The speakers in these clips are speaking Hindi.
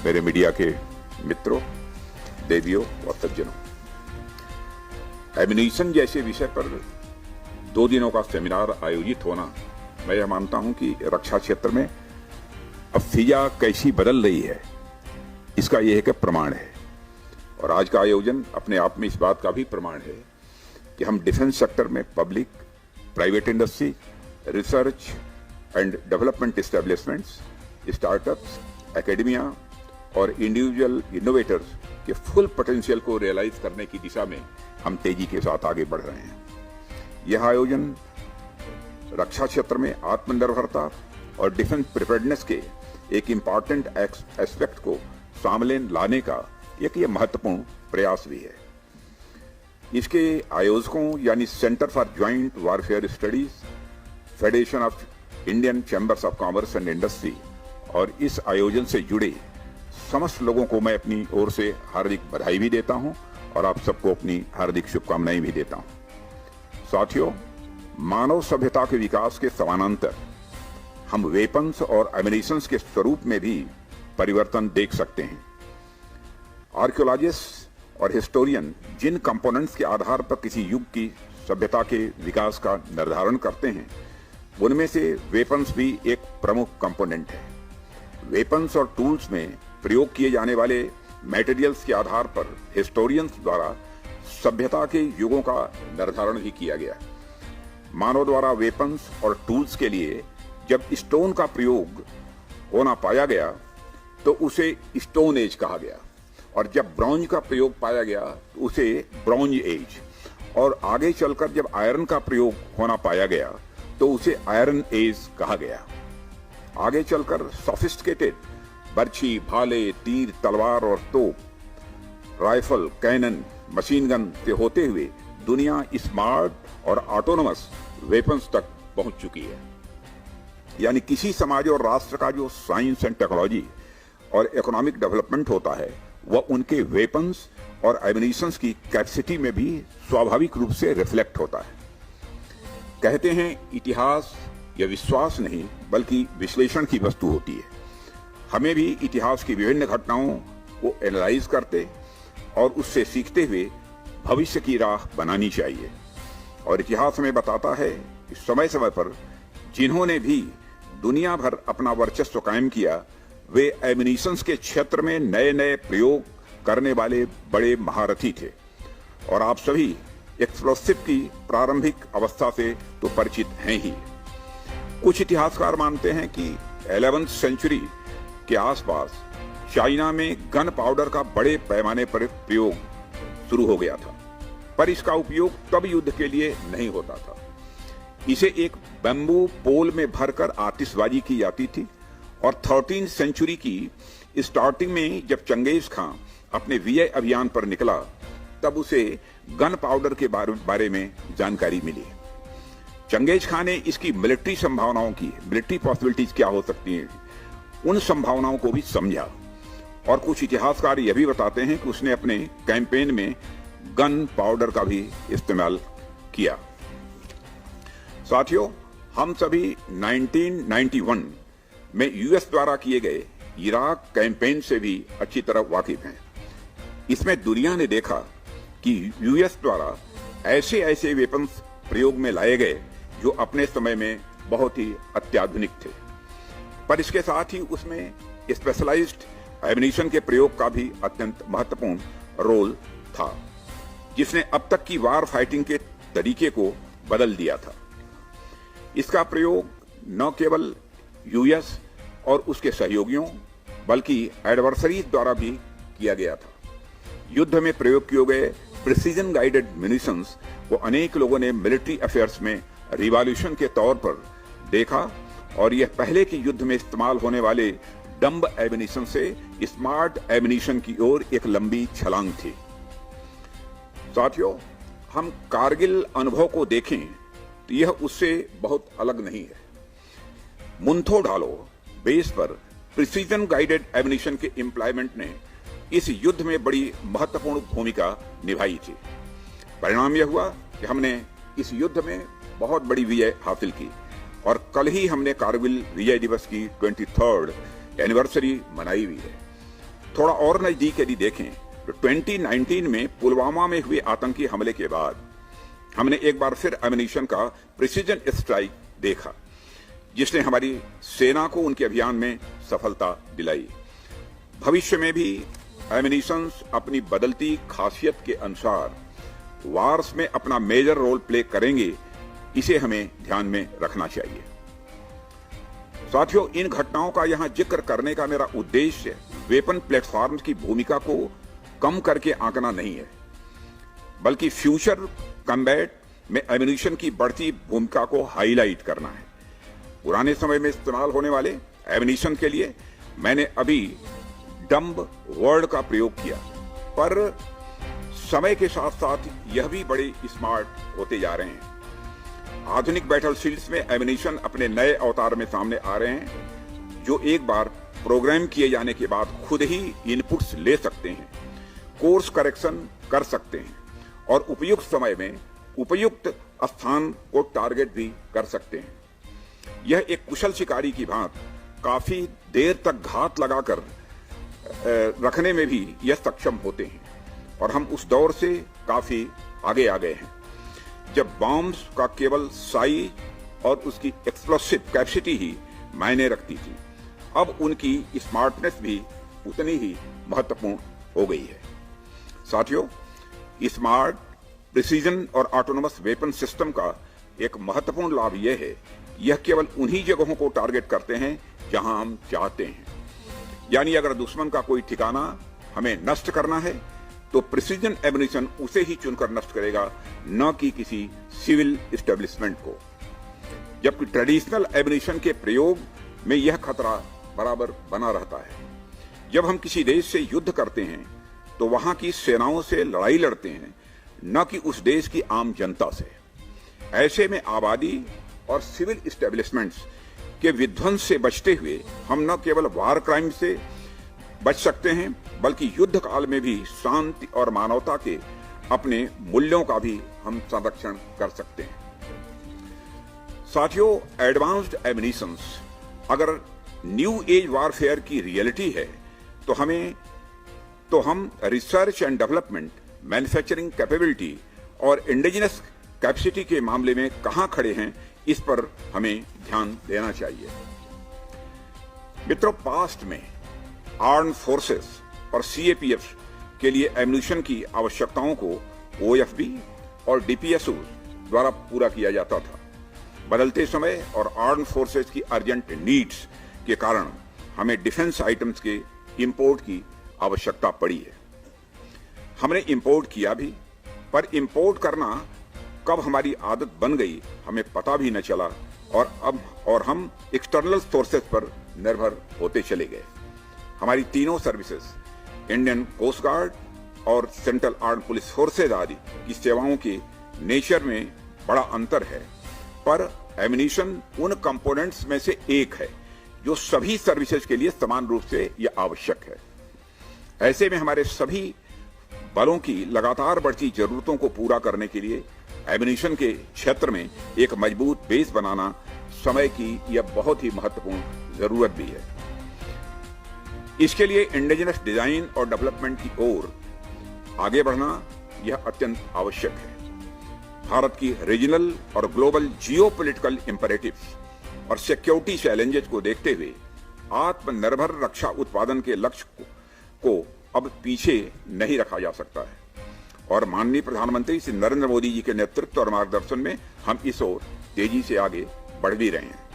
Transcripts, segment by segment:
मेरे मीडिया के मित्रों, देवियों और सज्जनों, एमिनेशन जैसे विषय पर 2 दिनों का सेमिनार आयोजित होना, मैं यह मानता हूं कि रक्षा क्षेत्र में अब फिजा कैसी बदल रही है, इसका यह एक प्रमाण है। और आज का आयोजन अपने आप में इस बात का भी प्रमाण है कि हम डिफेंस सेक्टर में public, private industry, research and development establishments, startups, academia और इंडिविजुअल इनोवेटर्स के फुल पोटेंशियल को रियलाइज करने की दिशा में हम तेजी के साथ आगे बढ़ रहे हैं। यह आयोजन रक्षा क्षेत्र में आत्मनिर्भरता और डिफेंस प्रिपेयर्डनेस के एक इम्पॉर्टेंट एस्पेक्ट को सामने लाने का एक महत्वपूर्ण प्रयास भी है। इसके आयोजकों यानी centre for joint warfare studies, federation of Indian chambers of commerce and industry और इस आयोजन से जुड़े समस्त लोगों को मैं अपनी ओर से हार्दिक बधाई भी देता हूं और आप सबको अपनी हार्दिक शुभकामनाएं भी देता हूं। साथियों, मानव सभ्यता के विकास के समानांतर हम वेपन्स और एमिनेशंस के स्वरूप में भी परिवर्तन देख सकते हैं। आर्कियोलॉजिस्ट और हिस्टोरियन जिन कंपोनेंट्स के आधार पर किसी युग की सभ्यता के विकास का निर्धारण करते हैं, उनमें से वेपन्स भी एक प्रमुख कंपोनेंट है। वेपन्स और टूल्स में प्रयोग किए जाने वाले मटेरियल्स के आधार पर हिस्टोरियंस द्वारा सभ्यता के युगों का निर्धारण भी किया गया। मानव द्वारा वेपन्स और टूल्स के लिए जब स्टोन का प्रयोग होना पाया गया तो उसे स्टोन एज कहा गया, और जब ब्रॉन्ज का प्रयोग पाया गया तो उसे ब्रॉन्ज एज, और आगे चलकर जब आयरन का प्रयोग होना पाया गया तो उसे आयरन एज कहा गया। आगे चलकर सोफिस्टिकेटेड बर्छी, भाले, तीर, तलवार और तोप, राइफल, कैनन, मशीन गन से होते हुए दुनिया स्मार्ट और ऑटोनोमस वेपन्स तक पहुंच चुकी है। यानी किसी समाज और राष्ट्र का जो साइंस एंड टेक्नोलॉजी और इकोनॉमिक डेवलपमेंट होता है, वह उनके वेपन्स और एमिनेशंस की कैपेसिटी में भी स्वाभाविक रूप से रिफ्लेक्ट होता है। कहते हैं इतिहास यह विश्वास नहीं बल्कि विश्लेषण की वस्तु होती है। हमें भी इतिहास की विभिन्न घटनाओं को एनालाइज करते और उससे सीखते हुए भविष्य की राह बनानी चाहिए। और इतिहास हमें बताता है कि समय समय पर जिन्होंने भी दुनिया भर अपना वर्चस्व कायम किया, वे एमिनेशंस के क्षेत्र में नए नए प्रयोग करने वाले बड़े महारथी थे। और आप सभी एक्सप्लोसिव की प्रारंभिक अवस्था से तो परिचित हैं ही। कुछ इतिहासकार मानते हैं कि 11वीं सेंचुरी के आसपास चाइना में गन पाउडर का बड़े पैमाने पर प्रयोग शुरू हो गया था, पर इसका उपयोग तब युद्ध के लिए नहीं होता था। इसे एक बैम्बू पोल में भरकर आतिशबाजी की जाती थी, और 13वीं सेंचुरी की स्टार्टिंग में जब चंगेज खां अपने विजय अभियान पर निकला, तब उसे गन पाउडर के बारे में जानकारी मिली। चंगेज खां ने इसकी मिलिट्री संभावनाओं की, मिलिट्री पॉसिबिलिटीज क्या हो सकती हैं, उन संभावनाओं को भी समझा। और कुछ इतिहासकार यह भी बताते हैं कि उसने अपने कैंपेन में गन पाउडर का भी इस्तेमाल किया। साथियों, हम सभी 1991 में यूएस द्वारा किए गए इराक कैंपेन से भी अच्छी तरह वाकिफ हैं। इसमें दुनिया ने देखा कि यूएस द्वारा ऐसे ऐसे वेपन्स प्रयोग में लाए गए जो अपने समय में बहुत ही अत्याधुनिक थे, पर इसके साथ ही उसमें स्पेशलाइज्ड एमिनेशन के प्रयोग का भी अत्यंत महत्वपूर्ण रोल था, जिसने अब तक की वार फाइटिंग के तरीके को बदल दिया था। इसका प्रयोग न केवल यूएस और उसके सहयोगियों बल्कि एडवर्सरीज द्वारा भी किया गया था। युद्ध में प्रयोग किए गए प्रिसीजन गाइडेड म्यूनिशंस को अनेक लोगों ने मिलिट्री अफेयर्स में रिवॉल्यूशन के तौर पर देखा, और यह पहले के युद्ध में इस्तेमाल होने वाले डम्ब एमिनेशन से स्मार्ट एमिनेशन की ओर एक लंबी छलांग थी। साथियों, हम कारगिल अनुभव को देखें तो यह उससे बहुत अलग नहीं है। मुंथो ढालो बेस पर प्रिसीजन गाइडेड एमिनेशन के इम्प्लॉयमेंट ने इस युद्ध में बड़ी महत्वपूर्ण भूमिका निभाई थी। परिणाम यह हुआ कि हमने इस युद्ध में बहुत बड़ी विजय हासिल की, और कल ही हमने कारगिल विजय दिवस की 23rd एनिवर्सरी मनाई हुई है। थोड़ा और नजदीक यदि देखें तो 2019 में पुलवामा में हुए आतंकी हमले के बाद हमने एक बार फिर एमिनिशन का प्रिसीजन स्ट्राइक देखा, जिसने हमारी सेना को उनके अभियान में सफलता दिलाई। भविष्य में भी एमिनिशन अपनी बदलती खासियत के अनुसार वार्स में अपना मेजर रोल प्ले करेंगे, इसे हमें ध्यान में रखना चाहिए। साथियों, इन घटनाओं का यहां जिक्र करने का मेरा उद्देश्य वेपन प्लेटफॉर्म्स की भूमिका को कम करके आंकना नहीं है, बल्कि फ्यूचर कम्बैट में एमिनिशन की बढ़ती भूमिका को हाईलाइट करना है। पुराने समय में इस्तेमाल होने वाले एमिनिशन के लिए मैंने अभी डम्ब वर्ड का प्रयोग किया, पर समय के साथ साथ यह भी बड़े स्मार्ट होते जा रहे हैं। आधुनिक बैटलफील्ड्स में एमिनिशन अपने नए अवतार में सामने आ रहे हैं, जो एक बार प्रोग्राम किए जाने के बाद खुद ही इनपुट्स ले सकते हैं, कोर्स करेक्शन कर सकते हैं और उपयुक्त समय में उपयुक्त स्थान को टारगेट भी कर सकते हैं। यह एक कुशल शिकारी की भांति काफी देर तक घात लगाकर रखने में भी यह सक्षम होते हैं और हम उस दौर से काफी आगे आ गए हैं, जब बॉम्ब्स का केवल साइज और उसकी एक्सप्लोसिव कैपेसिटी ही मायने रखती थी। अब उनकी स्मार्टनेस भी उतनी ही महत्वपूर्ण हो गई है। साथियों, स्मार्ट, प्रिसीजन और ऑटोनोमस वेपन सिस्टम का एक महत्वपूर्ण लाभ यह है, यह केवल उन्हीं जगहों को टारगेट करते हैं जहां हम चाहते हैं। यानी अगर दुश्मन का कोई ठिकाना हमें नष्ट करना है तो प्रिसीजन एमिनिशन उसे ही चुनकर नष्ट करेगा, न कि किसी सिविल एस्टेब्लिशमेंट को। जबकि ट्रेडिशनल एमिनिशन के प्रयोग में यह खतरा बराबर बना रहता है। जब हम किसी देश से युद्ध करते हैं तो वहां की सेनाओं से लड़ाई लड़ते हैं, न कि उस देश की आम जनता से। ऐसे में आबादी और सिविल एस्टेब्लिशमेंट्स के विध्वंस से बचते हुए हम न केवल वार क्राइम से बच सकते हैं, बल्कि युद्ध काल में भी शांति और मानवता के अपने मूल्यों का भी हम संरक्षण कर सकते हैं। साथियों, एडवांस्ड एमिनिशंस अगर न्यू एज वारफेयर की रियलिटी है तो हम research and development, manufacturing capability और इंडिजिनस कैपेसिटी के मामले में कहां खड़े हैं, इस पर हमें ध्यान देना चाहिए। मित्रों, पास्ट में आर्म्ड फोर्सेस और सीएपीएफ के लिए एमिनिशन की आवश्यकताओं को ओएफबी और डीपीएसओ द्वारा पूरा किया जाता था। बदलते समय और आर्म्ड फोर्सेस की अर्जेंट नीड्स के कारण हमें डिफेंस आइटम्स के इंपोर्ट की आवश्यकता पड़ी है। हमने इंपोर्ट किया भी, पर इंपोर्ट करना कब हमारी आदत बन गई हमें पता भी न चला और हम एक्सटर्नल सोर्सेज पर निर्भर होते चले गए। हमारी तीनों सर्विसेज, इंडियन कोस्ट गार्ड और सेंट्रल आर्म्ड पुलिस फोर्सेज आदि की सेवाओं के नेचर में बड़ा अंतर है, पर एमिनिशन उन कंपोनेंट्स में से एक है जो सभी सर्विसेज के लिए समान रूप से यह आवश्यक है। ऐसे में हमारे सभी बलों की लगातार बढ़ती जरूरतों को पूरा करने के लिए एमिनिशन के क्षेत्र में एक मजबूत बेस बनाना समय की यह बहुत ही महत्वपूर्ण जरूरत भी है। इसके लिए इंडिजिनस डिजाइन और डेवलपमेंट की ओर आगे बढ़ना यह अत्यंत आवश्यक है। भारत की रीजनल और ग्लोबल जियोपॉलिटिकल इंपेरेटिव्स और सिक्योरिटी चैलेंजेस को देखते हुए आत्मनिर्भर रक्षा उत्पादन के लक्ष्य को अब पीछे नहीं रखा जा सकता है और माननीय प्रधानमंत्री श्री नरेंद्र मोदी जी के नेतृत्व और मार्गदर्शन में हम इस ओर तेजी से आगे बढ़ भी रहे हैं।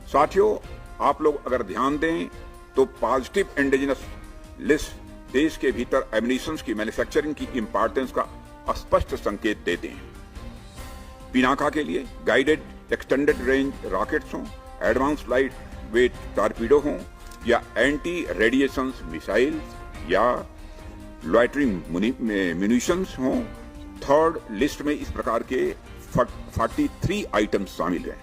साथियों, आप लोग अगर ध्यान दें तो पॉजिटिव इंडिजिनस लिस्ट देश के भीतर एमिनिशन की मैन्युफैक्चरिंग की इंपॉर्टेंस का स्पष्ट संकेत देते हैं। पिनाका के लिए गाइडेड एक्सटेंडेड रेंज रॉकेट्स हों, एडवांस लाइट वेट टॉर्पीडो हों या एंटी रेडिएशन मिसाइल्स या लॉइटरिंग म्यूनिशंस हों, थर्ड लिस्ट में इस प्रकार के 43 आइटम्स शामिल हैं।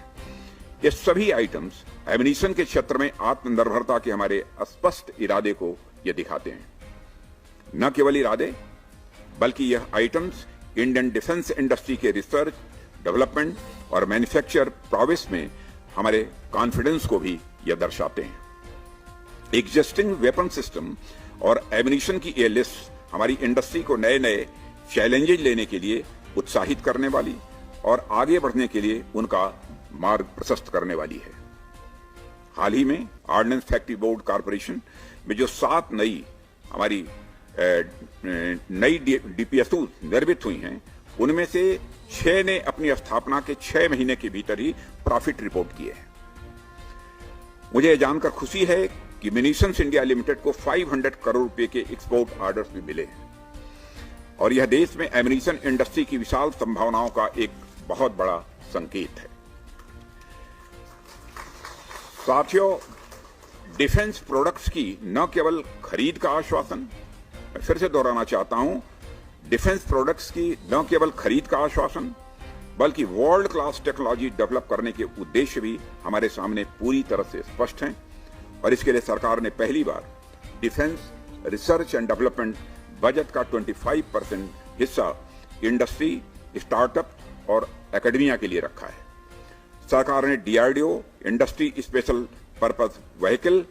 ये सभी आइटम्स एमिनिशन के क्षेत्र में आत्मनिर्भरता के हमारे स्पष्ट इरादे को ये दिखाते हैं। न केवल इरादे, बल्कि यह आइटम्स इंडियन डिफेंस इंडस्ट्री के रिसर्च, डेवलपमेंट और मैन्युफैक्चर प्रोग्रेस में हमारे कॉन्फिडेंस को भी यह दर्शाते हैं। एग्जिस्टिंग वेपन सिस्टम और एमिनेशन की ये लिस्ट हमारी इंडस्ट्री को नए नए चैलेंजेज लेने के लिए उत्साहित करने वाली और आगे बढ़ने के लिए उनका मार्ग प्रशस्त करने वाली है। हाल ही में ऑर्डिनेंस फैक्ट्री बोर्ड कॉर्पोरेशन में जो 7 नई हमारी नई डीपीएसयू निर्मित हुई हैं, उनमें से 6 ने अपनी स्थापना के 6 महीने के भीतर ही प्रॉफिट रिपोर्ट किए हैं। मुझे जानकर खुशी है कि म्यूनिशंस इंडिया लिमिटेड को 500 करोड़ रुपए के एक्सपोर्ट ऑर्डर्स भी मिले हैं और यह देश में एमिनेशन इंडस्ट्री की विशाल संभावनाओं का एक बहुत बड़ा संकेत है। साथियों, डिफेंस प्रोडक्ट्स की न केवल खरीद का आश्वासन, मैं फिर से दोहराना चाहता हूं, डिफेंस प्रोडक्ट्स की न केवल खरीद का आश्वासन बल्कि वर्ल्ड क्लास टेक्नोलॉजी डेवलप करने के उद्देश्य भी हमारे सामने पूरी तरह से स्पष्ट हैं और इसके लिए सरकार ने पहली बार defence research and development budget का 25% हिस्सा इंडस्ट्री, स्टार्टअप और एकेडमिया के लिए रखा है। सरकार ने DRDO industry special purpose vehicle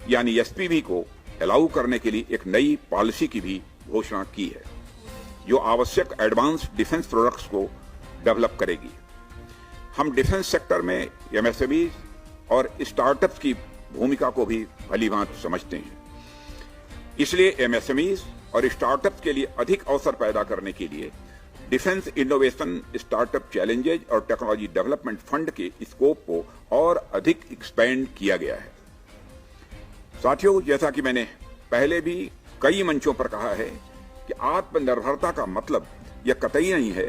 यानी एसपीवी को अलाउ करने के लिए एक नई पॉलिसी की भी घोषणा की है जो आवश्यक एडवांस डिफेंस प्रोडक्ट्स को डेवलप करेगी। हम डिफेंस सेक्टर में एमएसएमई और स्टार्टअप्स की भूमिका को भी भलीभांति समझते हैं, इसलिए एमएसएमई और स्टार्टअप्स के लिए अधिक अवसर पैदा करने के लिए डिफेंस इनोवेशन स्टार्टअप चैलेंजेज और टेक्नोलॉजी डेवलपमेंट फंड के स्कोप को और अधिक एक्सपेंड किया गया है। साथियों, जैसा कि मैंने पहले भी कई मंचों पर कहा है कि आत्मनिर्भरता का मतलब यह कतई नहीं है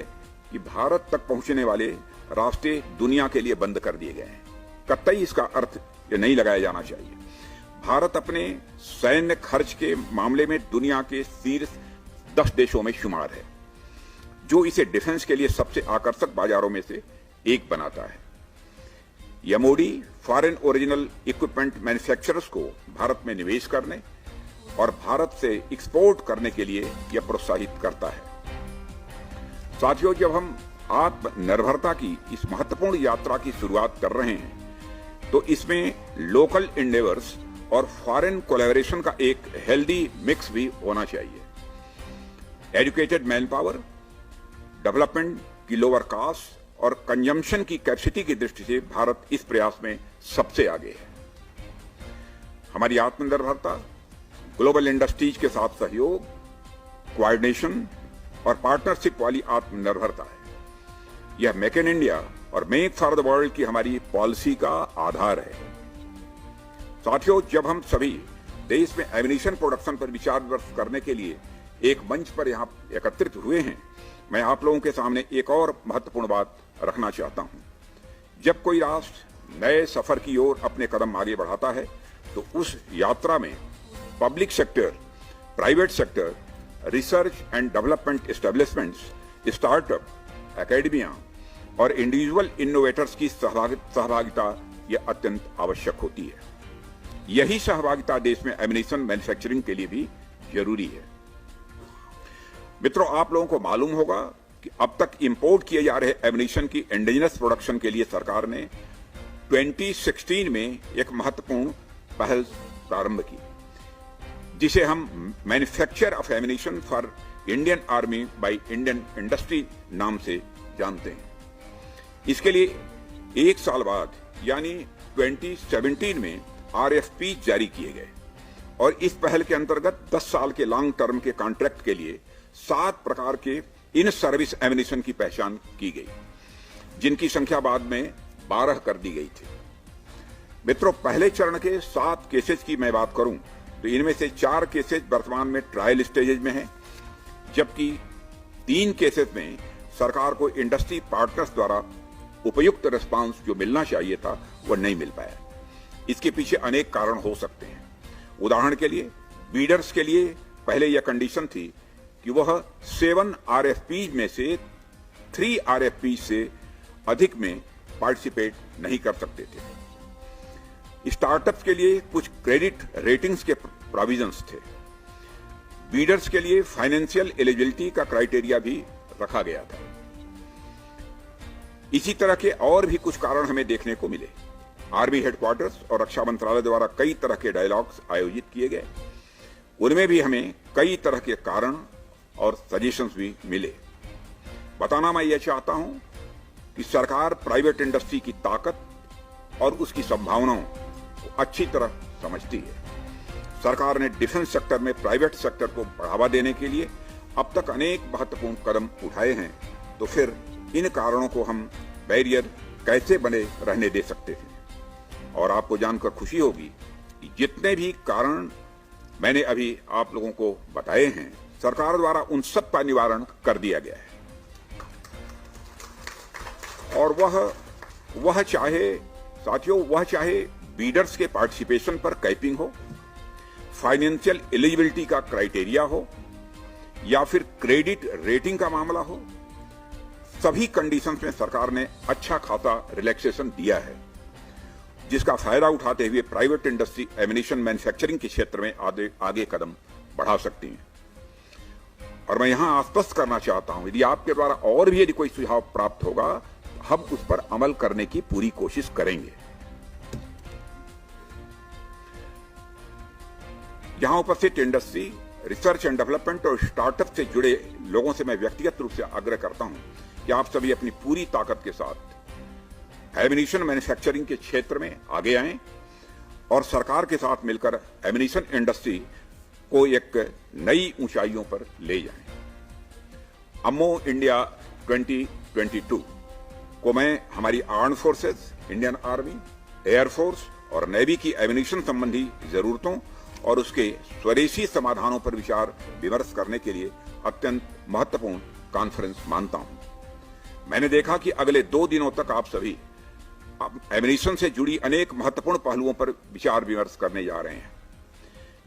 कि भारत तक पहुंचने वाले रास्ते दुनिया के लिए बंद कर दिए गए हैं। कतई इसका अर्थ यह नहीं लगाया जाना चाहिए। भारत अपने सैन्य खर्च के मामले में दुनिया के शीर्ष 10 देशों में शुमार है, जो इसे डिफेंस के लिए सबसे आकर्षक बाजारों में से एक बनाता है। MoD foreign original equipment manufacturers को भारत में निवेश करने और भारत से एक्सपोर्ट करने के लिए यह प्रोत्साहित करता है। साथियों, जब हम आत्मनिर्भरता की इस महत्वपूर्ण यात्रा की शुरुआत कर रहे हैं तो इसमें लोकल इंडेवर्स और फॉरेन कोलैबोरेशन का एक हेल्दी मिक्स भी होना चाहिए। एजुकेटेड मैन पावर, डेवलपमेंट की लोअर कास्ट और कंजम्पशन की कैपेसिटी की दृष्टि से भारत इस प्रयास में सबसे आगे है। हमारी आत्मनिर्भरता ग्लोबल इंडस्ट्रीज के साथ सहयोग, कोऑर्डिनेशन और पार्टनरशिप वाली आत्मनिर्भरता है। यह मेक इन इंडिया और मेक फॉर द वर्ल्ड की हमारी पॉलिसी का आधार है। साथियों, जब हम सभी देश में एमिनेशन प्रोडक्शन पर विचार विमर्श करने के लिए एक मंच पर यहां एकत्रित हुए हैं, मैं आप लोगों के सामने एक और महत्वपूर्ण बात रखना चाहता हूं। जब कोई राष्ट्र नए सफर की ओर अपने कदम आगे बढ़ाता है तो उस यात्रा में public sector, private sector, research and development establishments, startup, academia और इंडिविजुअल इनोवेटर्स की सहभागिता यह अत्यंत आवश्यक होती है। यही सहभागिता देश में एमिनेशन मैन्युफैक्चरिंग के लिए भी जरूरी है। मित्रों, आप लोगों को मालूम होगा कि अब तक इंपोर्ट किए जा रहे एमिनेशन की इंडिजिनस प्रोडक्शन के लिए सरकार ने 2016 में एक महत्वपूर्ण पहल प्रारंभ की, जिसे हम manufacture of ammunition for Indian army by Indian industry नाम से जानते हैं। इसके लिए 1 साल बाद यानी 2017 में आरएफपी जारी किए गए और इस पहल के अंतर्गत 10 साल के लॉन्ग टर्म के कॉन्ट्रैक्ट के लिए 7 प्रकार के इन सर्विस एमिनेशन की पहचान की गई, जिनकी संख्या बाद में 12 कर दी गई थी। मित्रों, पहले चरण के 7 केसेस की मैं बात करूं तो इनमें से 4 केसेस वर्तमान में ट्रायल स्टेजेज में हैं, जबकि 3 केसेस में सरकार को इंडस्ट्री पार्टनर्स द्वारा उपयुक्त रिस्पांस जो मिलना चाहिए था वह नहीं मिल पाया। इसके पीछे अनेक कारण हो सकते हैं। उदाहरण के लिए बीडर्स के लिए पहले यह कंडीशन थी कि वह 7 आरएफपी में से 3 आरएफपी से अधिक में पार्टिसिपेट नहीं कर सकते थे। स्टार्टअप्स के लिए कुछ क्रेडिट रेटिंग्स के प्रोविजंस थे। बीडर्स के लिए फाइनेंशियल एलिजिबिलिटी का क्राइटेरिया भी रखा गया था। इसी तरह के और भी कुछ कारण हमें देखने को मिले। आर्मी हेडक्वार्टर्स और रक्षा मंत्रालय द्वारा कई तरह के डायलॉग्स आयोजित किए गए। उनमें भी हमें कई तरह के कारण और सजेशंस भी मिले। बताना मैं यह चाहता हूं कि सरकार प्राइवेट इंडस्ट्री की ताकत और उसकी संभावनाओं को अच्छी तरह समझती है। सरकार ने डिफेंस सेक्टर में प्राइवेट सेक्टर को बढ़ावा देने के लिए अब तक अनेक महत्वपूर्ण कदम उठाए हैं, तो फिर इन कारणों को हम बैरियर कैसे बने रहने दे सकते हैं। और आपको जानकर खुशी होगी कि जितने भी कारण मैंने अभी आप लोगों को बताए हैं, सरकार द्वारा उन सब का निवारण कर दिया गया है। और वह चाहे साथियों, वह चाहे बीडर्स के पार्टिसिपेशन पर कैपिंग हो, फाइनेंशियल एलिजिबिलिटी का क्राइटेरिया हो, या फिर क्रेडिट रेटिंग का मामला हो, सभी कंडीशंस में सरकार ने अच्छा खासा रिलैक्सेशन दिया है, जिसका फायदा उठाते हुए प्राइवेट इंडस्ट्री एमिनेशन मैन्युफैक्चरिंग के क्षेत्र में आगे कदम बढ़ा सकती है। और मैं यहां आश्वस्त करना चाहता हूं, यदि आपके द्वारा और भी यदि कोई सुझाव प्राप्त होगा, हम उस पर अमल करने की पूरी कोशिश करेंगे। यहां उपस्थित इंडस्ट्री, रिसर्च एंड डेवलपमेंट और स्टार्टअप से जुड़े लोगों से मैं व्यक्तिगत रूप से आग्रह करता हूं कि आप सभी अपनी पूरी ताकत के साथ एमिनेशन मैन्युफैक्चरिंग के क्षेत्र में आगे आएं और सरकार के साथ मिलकर एमिनेशन इंडस्ट्री को एक नई ऊंचाइयों पर ले जाएं। अम्मो इंडिया 2022 को मैं हमारी armed forces, Indian army, air force और नेवी की एमिनेशन संबंधी जरूरतों और उसके स्वदेशी समाधानों पर विचार विमर्श करने के लिए अत्यंत महत्वपूर्ण कॉन्फ्रेंस मानता हूं। मैंने देखा कि अगले 2 दिनों तक आप सभी एमिनेशन से जुड़ी अनेक महत्वपूर्ण पहलुओं पर विचार विमर्श करने जा रहे हैं,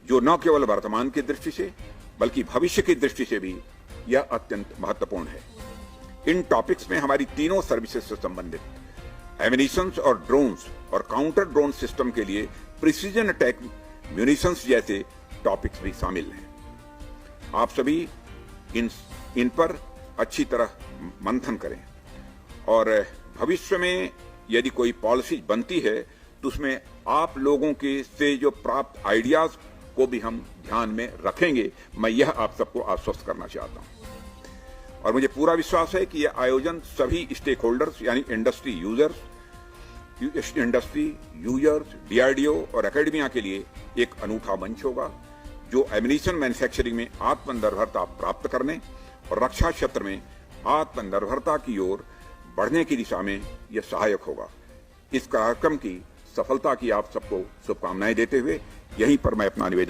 जो न केवल वर्तमान की दृष्टि से बल्कि भविष्य की दृष्टि से भी यह अत्यंत महत्वपूर्ण है। इन टॉपिक्स में हमारी तीनों सर्विसेज से संबंधित एमिनेशंस और ड्रोन्स और काउंटर ड्रोन सिस्टम के लिए प्रिसीजन अटैक म्यूनिशंस जैसे टॉपिक्स भी शामिल हैं। आप सभी इन पर अच्छी तरह मंथन करें और भविष्य में यदि कोई पॉलिसी बनती है तो उसमें आप लोगों के से जो प्राप्त आइडियाज को भी हम ध्यान में रखेंगे। मैं यह आप सबको आश्वस्त करना चाहता हूं और मुझे पूरा विश्वास है कि यह आयोजन सभी स्टेक होल्डर्स यानी इंडस्ट्री यूजर्स, डीआरडीओ और एकेडमिया के लिए एक अनूठा मंच होगा, जो एमिनेशन मैन्युफैक्चरिंग में आत्मनिर्भरता प्राप्त करने और रक्षा क्षेत्र में आत्मनिर्भरता की ओर बढ़ने की दिशा में यह सहायक होगा। इस कार्यक्रम की सफलता की आप सबको शुभकामनाएं देते हुए यहीं पर मैं अपना निवेदन